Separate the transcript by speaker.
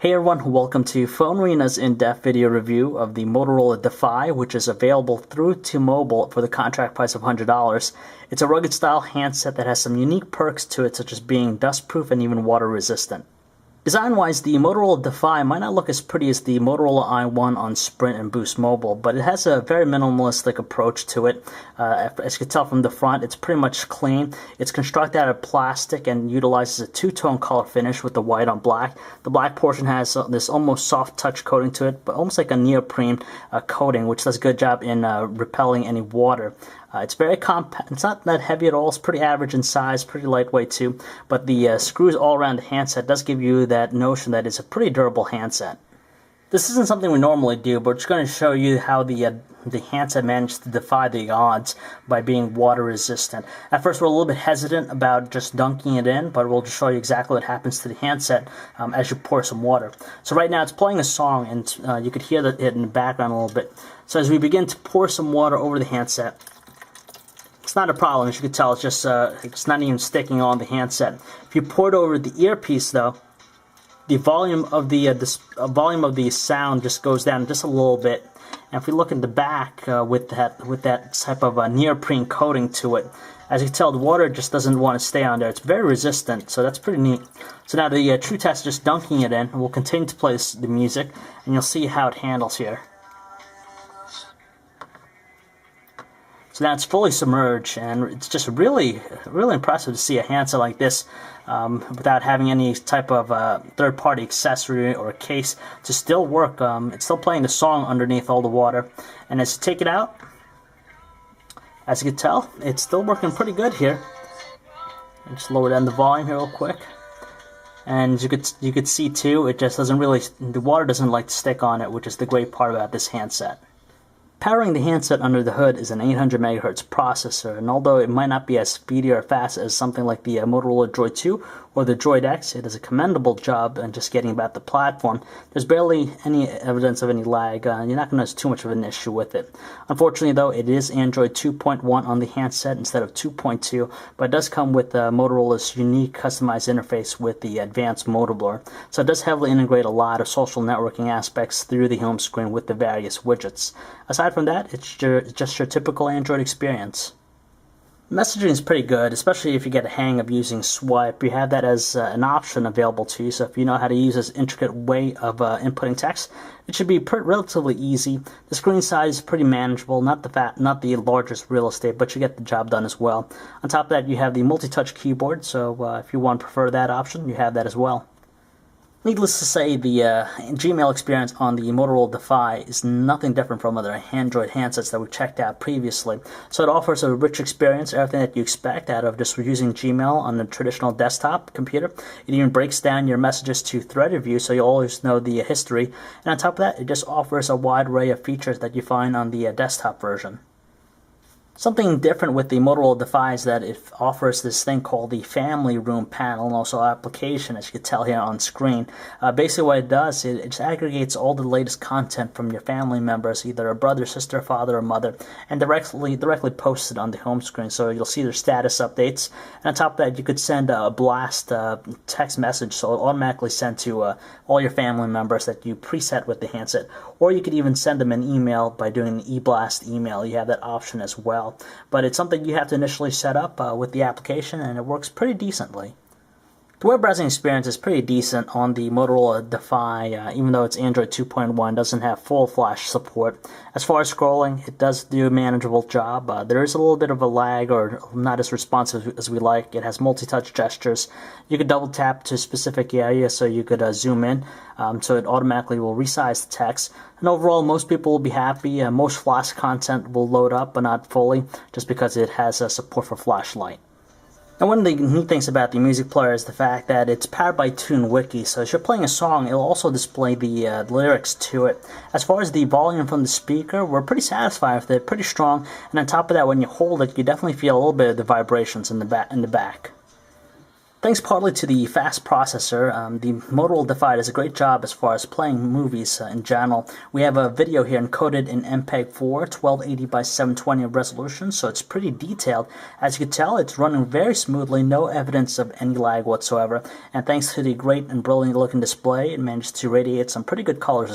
Speaker 1: Hey everyone, welcome to Phone Arena's in-depth video review of the Motorola DEFY, which is available through T-Mobile for the contract price of $100. It's a rugged style handset that has some unique perks to it, such as being dust-proof and even water-resistant. Design-wise, the Motorola DEFY might not look as pretty as the Motorola i1 on Sprint and Boost Mobile, but it has a very minimalistic approach to it. As you can tell from the front, it's pretty much clean. It's constructed out of plastic and utilizes a two-tone color finish with the white on black. The black portion has this almost soft touch coating to it, but almost like a neoprene coating, which does a good job in repelling any water. It's very compact. It's not that heavy at all. It's pretty average in size, pretty lightweight too. But the screws all around the handset does give you that notion that it's a pretty durable handset. This isn't something we normally do, but we're just going to show you how the handset managed to defy the odds by being water resistant. At first, we're a little bit hesitant about just dunking it in, but we'll just show you exactly what happens to the handset as you pour some water. So right now, it's playing a song, and you could hear it in the background a little bit. So as we begin to pour some water over the handset, it's not a problem. As you can tell, it's just it's not even sticking on the handset. If you pour it over the earpiece, though, the volume of the sound just goes down just a little bit. And if we look in the back with that type of neoprene coating to it, as you can tell, the water just doesn't want to stay on there. It's very resistant, so that's pretty neat. So now the true test is just dunking it in, and we'll continue to play the music, and you'll see how it handles here. So now it's fully submerged, and it's just really impressive to see a handset like this without having any type of third-party accessory or case to still work. It's still playing the song underneath all the water. And as you take it out, as you can tell, it's still working pretty good here. I'll just lower down the volume here real quick. And you could see too, it just doesn't really, the water doesn't like to stick on it, which is the great part about this handset. Powering the handset under the hood is an 800 MHz processor, and although it might not be as speedy or fast as something like the Motorola Droid 2 or the Droid X, it does a commendable job in just getting about the platform. There's barely any evidence of any lag. You're not going to have too much of an issue with it. Unfortunately, though, it is Android 2.1 on the handset instead of 2.2, but it does come with Motorola's unique customized interface with the advanced Motor Blur. So it does heavily integrate a lot of social networking aspects through the home screen with the various widgets. Aside from that, it's just your typical Android experience. Messaging is pretty good, especially if you get a hang of using swipe. You have that as an option available to you, so if you know how to use this intricate way of inputting text, it should be relatively easy. The screen size is pretty manageable, not the largest real estate, but you get the job done as well. On top of that, you have the multi-touch keyboard, so if you want to prefer that option, you have that as well. Needless to say, the Gmail experience on the Motorola DEFY is nothing different from other Android handsets that we checked out previously. So it offers a rich experience, everything that you expect out of just using Gmail on a traditional desktop computer. It even breaks down your messages to threaded view, so you always know the history. And on top of that, it just offers a wide array of features that you find on the desktop version. Something different with the Motorola DEFY is that it offers this thing called the Family Room panel and also application, as you can tell here on screen. Basically what it does, it just aggregates all the latest content from your family members, either a brother, sister, father, or mother, and directly posts it on the home screen. So you'll see their status updates. And on top of that, you could send a blast text message, so it'll automatically send to all your family members that you preset with the handset. Or you could even send them an email by doing an e-blast email. You have that option as well. But it's something you have to initially set up with the application, and it works pretty decently. The web browsing experience is pretty decent on the Motorola DEFY, even though it's Android 2.1, doesn't have full flash support. As far as scrolling, it does do a manageable job. There is a little bit of a lag, or not as responsive as we like. It has multi-touch gestures. You could double tap to a specific area so you could zoom in, so it automatically will resize the text. And overall, most people will be happy. Most flash content will load up, but not fully, just because it has support for flashlight. And one of the neat things about the music player is the fact that it's powered by TuneWiki, so as you're playing a song, it'll also display the lyrics to it. As far as the volume from the speaker, we're pretty satisfied with it, pretty strong, and on top of that, when you hold it, you definitely feel a little bit of the vibrations in the back. Thanks partly to the fast processor, the Motorola DEFY does a great job as far as playing movies in general. We have a video here encoded in MPEG-4, 1280 by 720 resolution, so it's pretty detailed. As you can tell, it's running very smoothly, no evidence of any lag whatsoever. And thanks to the great and brilliant looking display, it managed to radiate some pretty good colors.